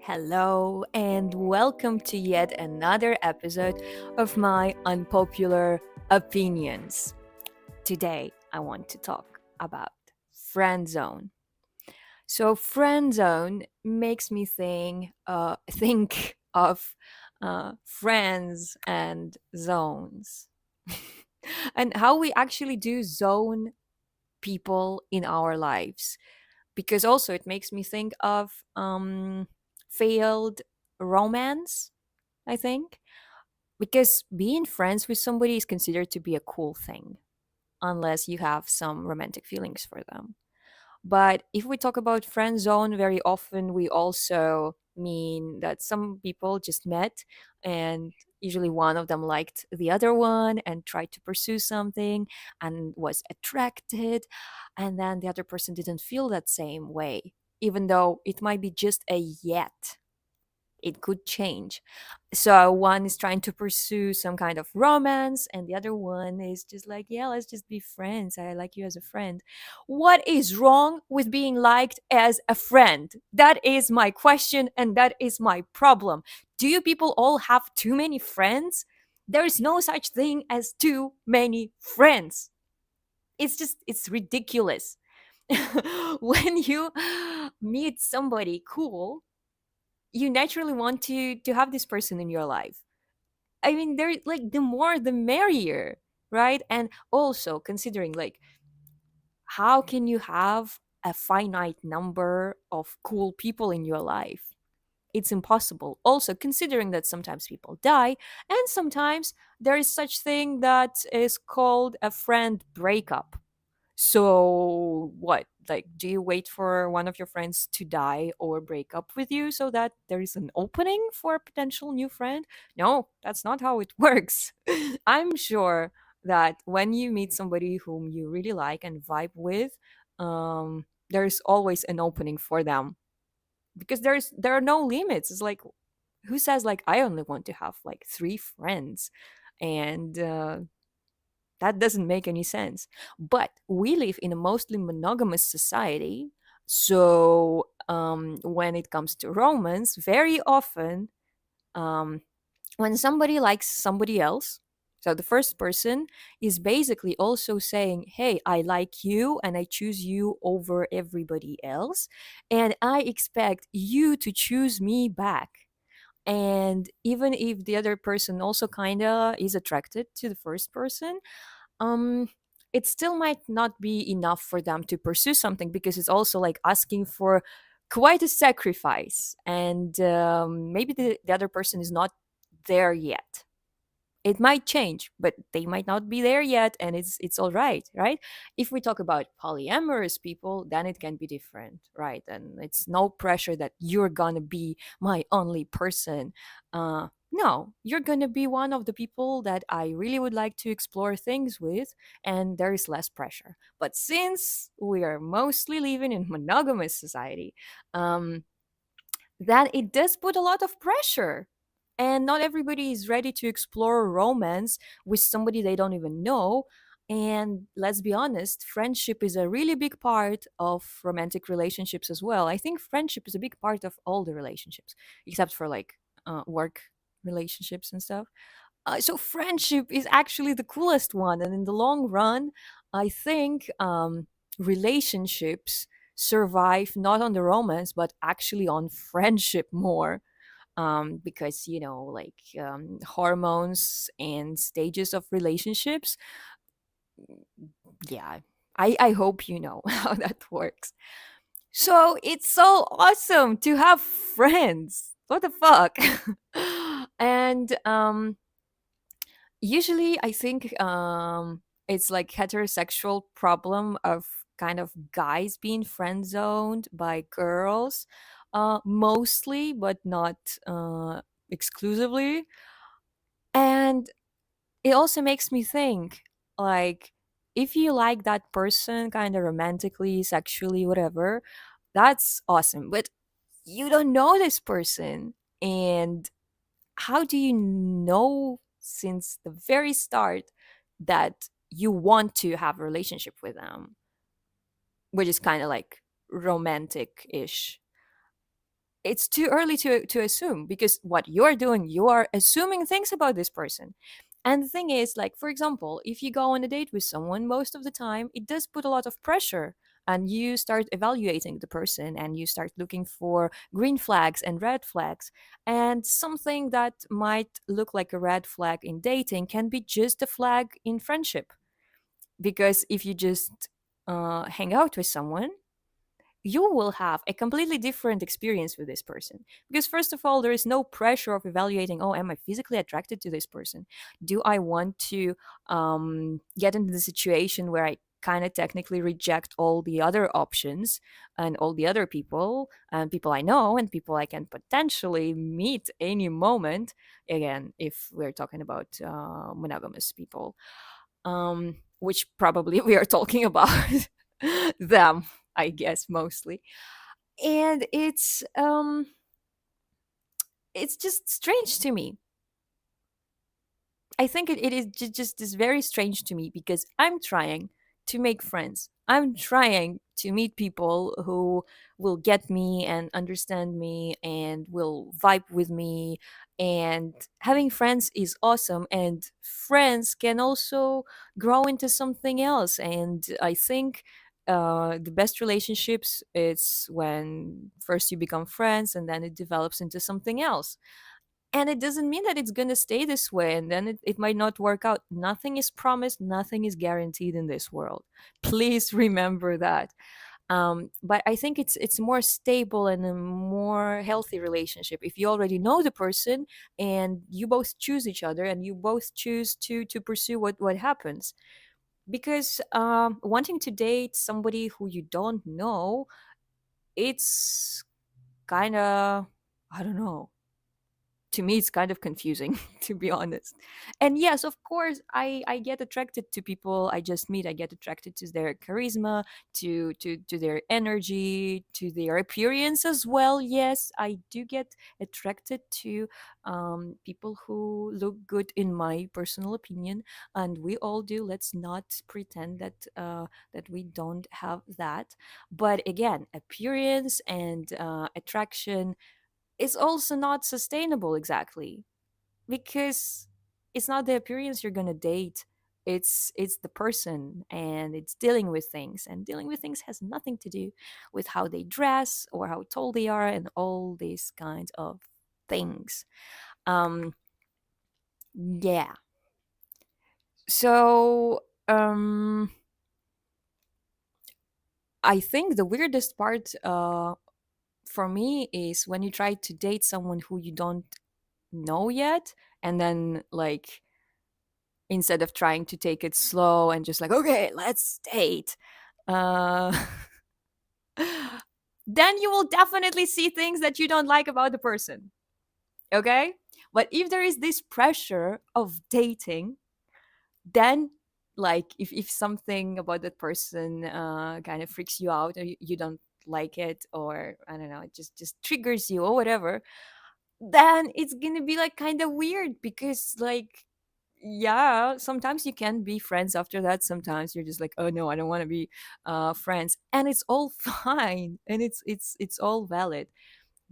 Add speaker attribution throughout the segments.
Speaker 1: Hello, and welcome to yet another episode of my unpopular opinions. Today, I want to talk about friendzone. So, friendzone makes me think of friends and zones, and how we actually do zone people in our lives because also it makes me think of failed romance, I think, because being friends with somebody is considered to be a cool thing unless you have some romantic feelings for them. But if we talk about friend zone, very often we also mean that some people just met and usually one of them liked the other one and tried to pursue something and was attracted, and then the other person didn't feel that same way, even though it might be just a yet. It could change. So one is trying to pursue some kind of romance, and the other one is just like, yeah, let's just be friends. I like you as a friend. What is wrong with being liked as a friend? That is my question, and that is my problem. Do you people all have too many friends? There is no such thing as too many friends. It's ridiculous. When you meet somebody cool, you naturally want to have this person in your life. I mean, they're like the more the merrier, right? And also considering like how can you have a finite number of cool people in your life? It's impossible. Also considering that sometimes people die and sometimes there is such thing that is called a friend breakup. So, what? Like, do you wait for one of your friends to die or break up with you so that there is an opening for a potential new friend? No, that's not how it works. I'm sure that when you meet somebody whom you really like and vibe with, there's always an opening for them because there are no limits. It's like who says like I only want to have like three friends, and that doesn't make any sense. But we live in a mostly monogamous society. So when it comes to romance, very often um, when somebody likes somebody else, so the first person is basically also saying, hey, I like you and I choose you over everybody else. And I expect you to choose me back. And even if the other person also kind of is attracted to the first person, um it still might not be enough for them to pursue something because it's also like asking for quite a sacrifice, and maybe the other person is not there yet. It might change, but they might not be there yet, and it's all right, right? If we talk about polyamorous people, then it can be different, right? And it's no pressure that you're gonna be my only person. No, you're gonna be one of the people that I really would like to explore things with, and there is less pressure. But since we are mostly living in monogamous society, um then it does put a lot of pressure. And not everybody is ready to explore romance with somebody they don't even know. And let's be honest, friendship is a really big part of romantic relationships as well. I think friendship is a big part of all the relationships, except for like work relationships and stuff. So friendship is actually the coolest one, and in the long run, I think relationships survive not on the romance but actually on friendship more, because like hormones and stages of relationships. Yeah, I hope you know how that works. So it's so awesome to have friends. What the fuck? And usually I think it's like heterosexual problem of kind of guys being friend zoned by girls, mostly but not exclusively. And it also makes me think like if you like that person kind of romantically, sexually, whatever, that's awesome, but you don't know this person. And how do you know since the very start that you want to have a relationship with them, which is kind of like romantic ish? it's too early to assume, because what you're doing, you are assuming things about this person. And the thing is, like, for example, if you go on a date with someone, most of the time it does put a lot of pressure, and you start evaluating the person, and you start looking for green flags and red flags. And something that might look like a red flag in dating can be just a flag in friendship. Because if you just hang out with someone, you will have a completely different experience with this person. Because, first of all, there is no pressure of evaluating, oh, am I physically attracted to this person? Do I want to get into the situation where I kind of technically reject all the other options and all the other people, and people I know and people I can potentially meet any moment? Again, if we're talking about monogamous people, which probably we are talking about them, I guess, mostly. And it's just strange to me. I think it is just very strange to me, because I'm trying to make friends. I'm trying to meet people who will get me and understand me and will vibe with me. And having friends is awesome. And friends can also grow into something else. And I think the best relationships, it's when first you become friends and then it develops into something else. And it doesn't mean that it's going to stay this way, and then it might not work out. Nothing is promised, nothing is guaranteed in this world. Please remember that. But I think it's more stable and a more healthy relationship if you already know the person, and you both choose each other, and you both choose to pursue what happens. Because wanting to date somebody who you don't know, it's kind of, I don't know, to me it's kind of confusing, to be honest. And yes, of course, I get attracted to people I just meet. I get attracted to their charisma, to their energy, to their appearance as well. Yes, I do get attracted to people who look good, in my personal opinion. And we all do. Let's not pretend that we don't have that. But again, appearance and attraction is also not sustainable, exactly, because it's not the appearance you're going to date. It's the person, and it's dealing with things, and dealing with things has nothing to do with how they dress or how tall they are and all these kinds of things. um yeah. So I think the weirdest part for me is when you try to date someone who you don't know yet, and then, like, instead of trying to take it slow and just like, okay, let's date, uh then you will definitely see things that you don't like about the person. Okay. But if there is this pressure of dating, then, like, if something about that person kind of freaks you out, or you don't like it, or I don't know, it just triggers you or whatever, then it's gonna be like kind of weird. Because, like, yeah, sometimes you can be friends after that. Sometimes you're just like, oh no, I don't want to be friends, and it's all fine, and it's all valid.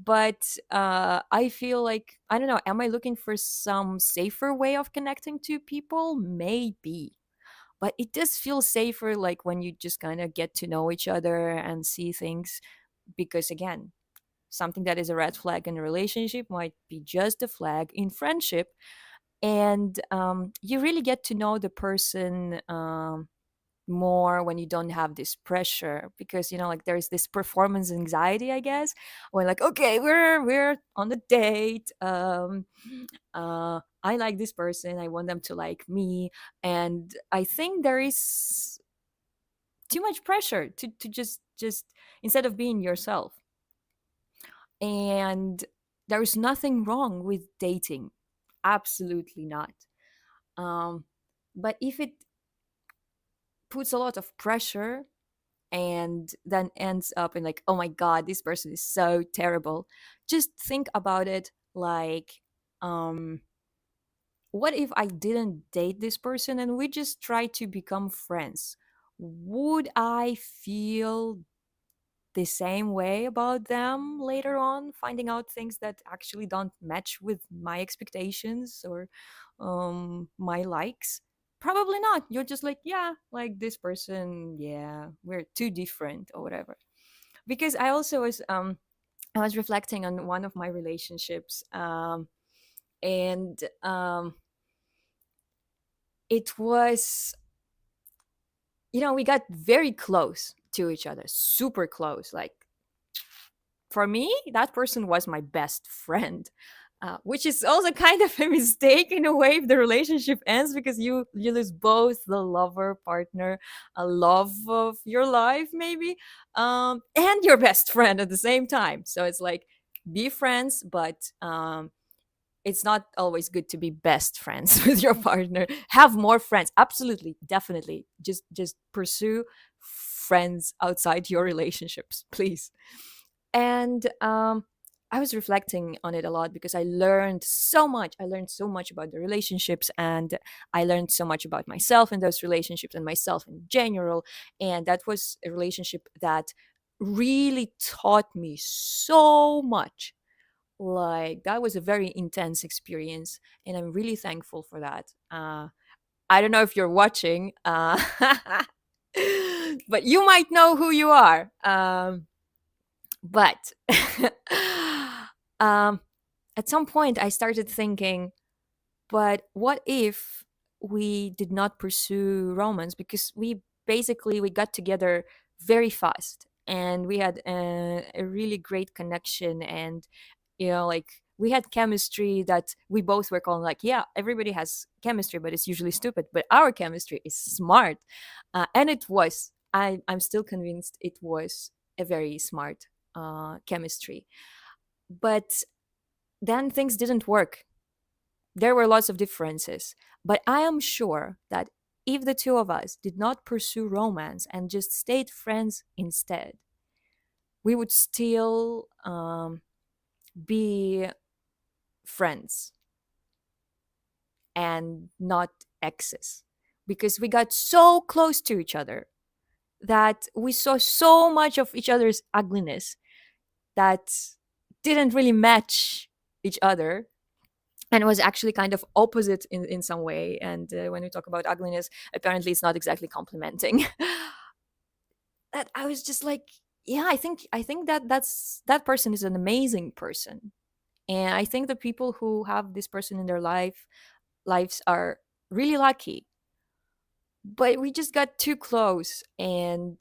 Speaker 1: But I feel like, I don't know, am I looking for some safer way of connecting to people? Maybe. But it does feel safer, like, when you just kind of get to know each other and see things. Because, again, something that is a red flag in a relationship might be just a flag in friendship. And you really get to know the person more when you don't have this pressure. Because, like, there's this performance anxiety, I guess, when, like, okay, we're on the date, I like this person, I want them to like me. And I think there is too much pressure to just instead of being yourself. And there is nothing wrong with dating, absolutely not. um but if it puts a lot of pressure and then ends up in, like, oh my god, this person is so terrible, just think about it, like, what if I didn't date this person and we just try to become friends? Would I feel the same way about them later on, finding out things that actually don't match with my expectations or my likes? Probably not. You're just like, yeah, like this person, yeah, we're too different or whatever. Because I was reflecting on one of my relationships, and it was, we got very close to each other, super close. Like, for me, that person was my best friend, which is also kind of a mistake in a way if the relationship ends, because you lose both the lover partner, a love of your life maybe, and your best friend at the same time. So it's like, be friends, but it's not always good to be best friends with your partner. Have more friends, absolutely, definitely. Just pursue friends outside your relationships, please. And I was reflecting on it a lot because I learned so much. I learned so much about the relationships, and I learned so much about myself in those relationships and myself in general. And that was a relationship that really taught me so much. Like, that was a very intense experience, and I'm really thankful for that. I don't know if you're watching, but you might know who you are. But um, at some point, I started thinking, but what if we did not pursue romance, because we got together very fast, and we had a really great connection, and like, we had chemistry that we both were calling, like, yeah, everybody has chemistry, but it's usually stupid, but our chemistry is smart. And it was, I'm still convinced it was a very smart chemistry. But then things didn't work. There were lots of differences, but I am sure that if the two of us did not pursue romance and just stayed friends instead, we would still be friends and not exes, because we got so close to each other that we saw so much of each other's ugliness that didn't really match each other, and was actually kind of opposite in some way. And when we talk about ugliness, apparently it's not exactly complimenting. That I was just like, yeah, I think that person is an amazing person. And I think the people who have this person in their lives are really lucky. But we just got too close, and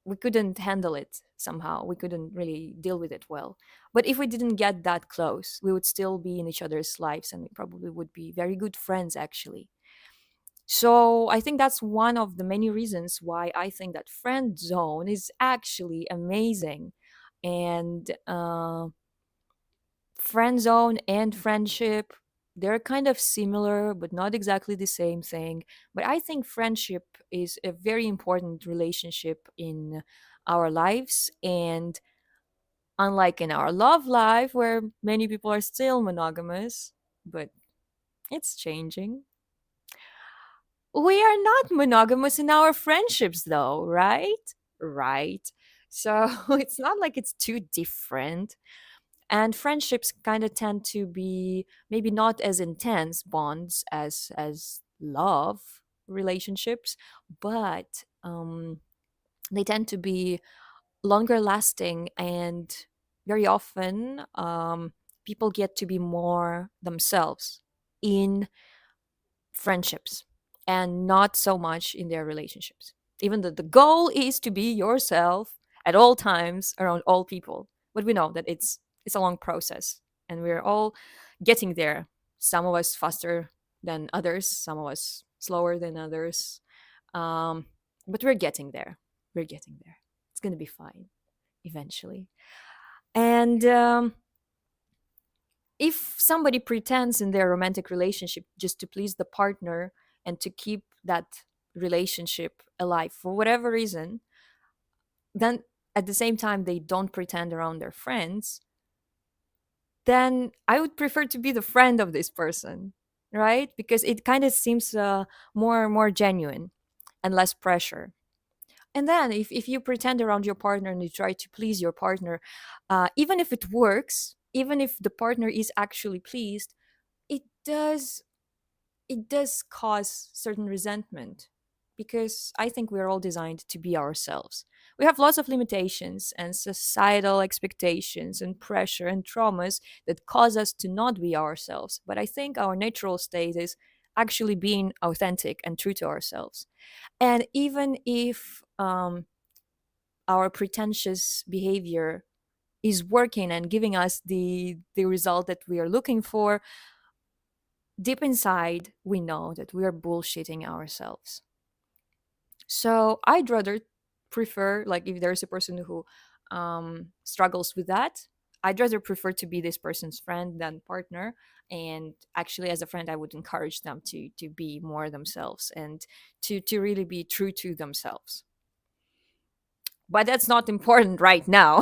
Speaker 1: we couldn't handle it somehow. We couldn't really deal with it well. But if we didn't get that close, we would still be in each other's lives, and we probably would be very good friends, actually. So I think that's one of the many reasons why I think that friend zone is actually amazing. And friend zone and friendship, they're kind of similar but not exactly the same thing. But I think friendship is a very important relationship in our lives, and unlike in our love life where many people are still monogamous, but it's changing, we are not monogamous in our friendships, though, right? Right. So it's not like it's too different. And friendships kind of tend to be maybe not as intense bonds as love relationships, but they tend to be longer lasting, and very often people get to be more themselves in friendships and not so much in their relationships. Even though the goal is to be yourself at all times around all people, but we know that it's a long process, and we're all getting there. Some of us faster than others, some of us slower than others, um, but we're getting there. We're getting there. It's gonna be fine eventually. And if somebody pretends in their romantic relationship just to please the partner and to keep that relationship alive for whatever reason, then at the same time they don't pretend around their friends, then I would prefer to be the friend of this person, right? Because it kind of seems more genuine and less pressure. And then if you pretend around your partner and you try to please your partner, even if it works, even if the partner is actually pleased, it does it does cause certain resentment, because I think we're all designed to be ourselves. We have lots of limitations and societal expectations and pressure and traumas that cause us to not be ourselves. But I think our natural state is actually being authentic and true to ourselves. And even if our pretentious behavior is working and giving us the result that we are looking for, deep inside we know that we are bullshitting ourselves. So I'd rather prefer, like, if there's a person who struggles with that, I'd rather prefer to be this person's friend than partner. And actually, as a friend, I would encourage them to be more themselves and to really be true to themselves. But that's not important right now.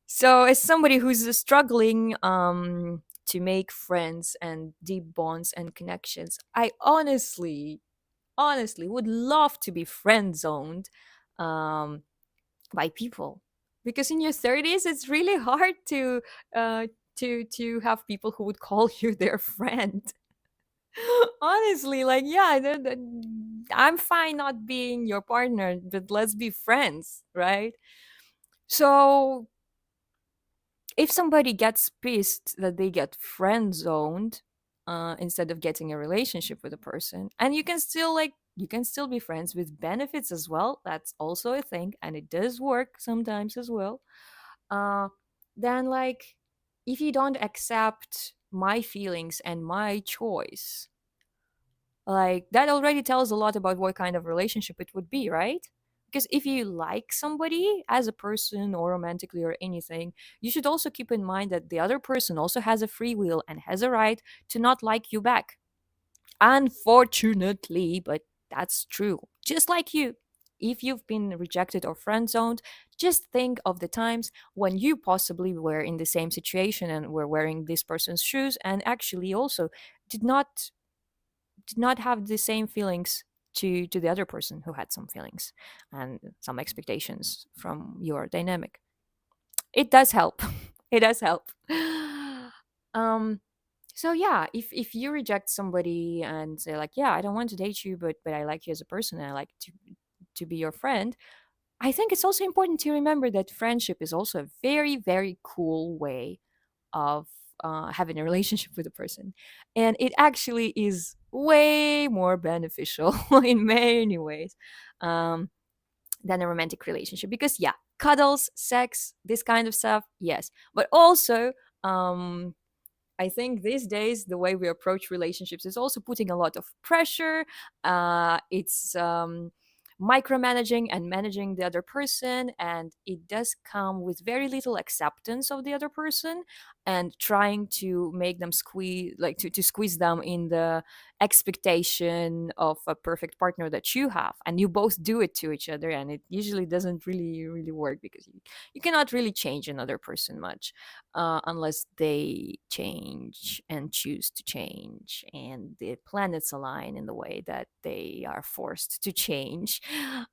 Speaker 1: So, as somebody who's struggling to make friends and deep bonds and connections, I honestly would love to be friend zoned um, by people, because in your 30s it's really hard uh, to have people who would call you their friend. Honestly, like, yeah, I'm fine not being your partner, but let's be friends, right? So if somebody gets pissed that they get friend zoned, instead of getting a relationship with a person, and you can still be friends with benefits as well, that's also a thing, and it does work sometimes as well. uh then, like, if you don't accept my feelings and my choice, like, that already tells a lot about what kind of relationship it would be, right? Because if you like somebody as a person or romantically or anything, you should also keep in mind that the other person also has a free will and has a right to not like you back. Unfortunately, but that's true. Just like you. If you've been rejected or friend zoned, just think of the times when you possibly were in the same situation and were wearing this person's shoes and actually also did not have the same feelings to the other person who had some feelings and some expectations from your dynamic. It does help. It does help. um so yeah, if you reject somebody and say, like, yeah, I don't want to date you, but I like you as a person and I like to be your friend, I think it's also important to remember that friendship is also a very, very cool way of having a relationship with a person. And it actually is way more beneficial in many ways um, than a romantic relationship. Because, yeah, cuddles, sex, this kind of stuff, yes. But also, um, I think these days the way we approach relationships is also putting a lot of pressure. It's micromanaging and managing the other person, and it does come with very little acceptance of the other person and trying to make them squeeze, like, to squeeze them in the expectation of a perfect partner that you have, and you both do it to each other, and it usually doesn't really work, because you cannot really change another person much, unless they change and choose to change and the planets align in the way that they are forced to change.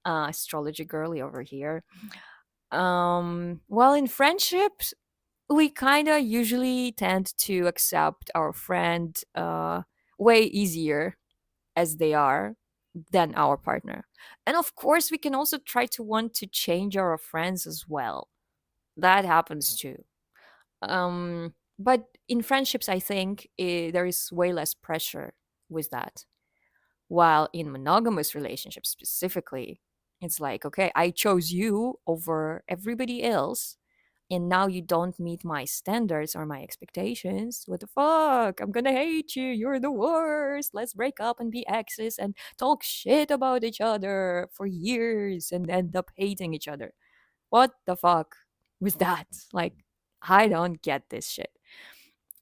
Speaker 1: Astrology girly over here. Well, in friendships, we kind of usually tend to accept our friend way easier as they are than our partner. And of course, we can also try to want to change our friends as well. That happens too. But in friendships, I think there is way less pressure with that. While in monogamous relationships specifically, it's like, okay, I chose you over everybody else, and now you don't meet my standards or my expectations. What the fuck? I'm gonna hate you. You're the worst. Let's break up and be exes and talk shit about each other for years and end up hating each other. What the fuck was that? Like, I don't get this shit.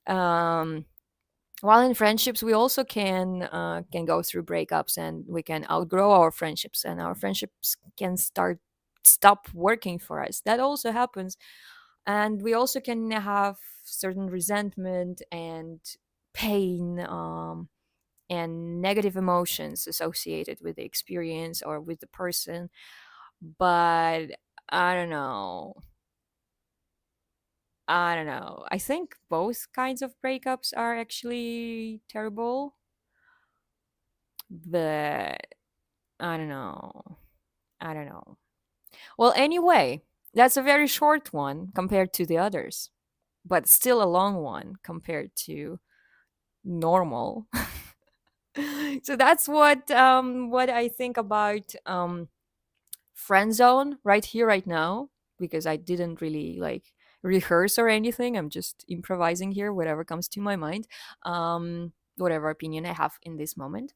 Speaker 1: um while in friendships, we also can go through breakups, and we can outgrow our friendships, and our friendships can stop working for us. That also happens. And we also can have certain resentment and pain, and negative emotions associated with the experience or with the person. But I don't know. I don't know. I think both kinds of breakups are actually terrible, but I don't know. I don't know. Well, anyway, that's a very short one compared to the others, but still a long one compared to normal. So that's what I think about friend zone right here right now, because I didn't really like rehearse or anything. I'm just improvising here, whatever comes to my mind, whatever opinion I have in this moment.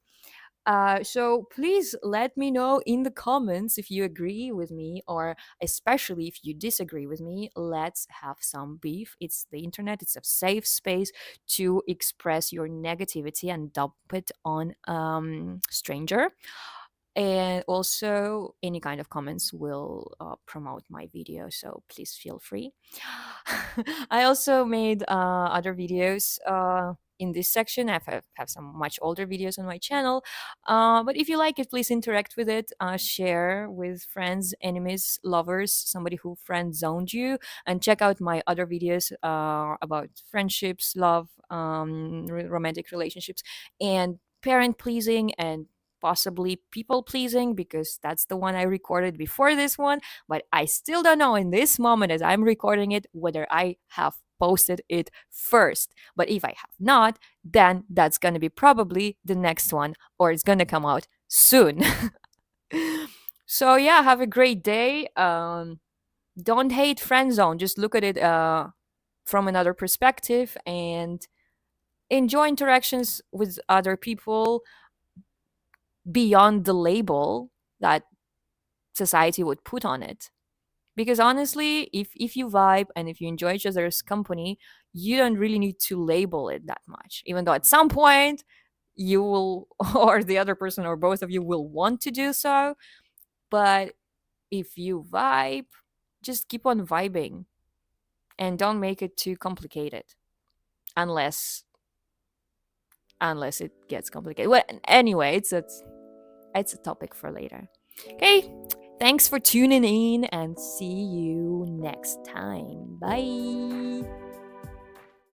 Speaker 1: So please let me know in the comments if you agree with me, or especially if you disagree with me. Let's have some beef. It's the internet, it's a safe space to express your negativity and dump it on stranger. And also, any kind of comments will promote my video, so please feel free. I also made other videos in this section. Have some much older videos on my channel. But if you like it, please interact with it, share with friends, enemies, lovers, somebody who friend zoned you, and check out my other videos about friendships, love, romantic relationships, and parent pleasing, and possibly people pleasing, because that's the one I recorded before this one. But I still don't know in this moment as I'm recording it whether I have posted it first. But if I have not, then that's going to be probably the next one, or it's going to come out soon. So, yeah, have a great day. Don't hate friend zone, just look at it from another perspective and enjoy interactions with other people beyond the label that society would put on it. Because honestly, if you vibe and if you enjoy each other's company, you don't really need to label it that much, even though at some point you will or the other person or both of you will want to do so. But if you vibe, just keep on vibing and don't make it too complicated, unless it gets complicated. Well, anyway, it's a topic for later. Okay, thanks for tuning in and see you next time. Bye.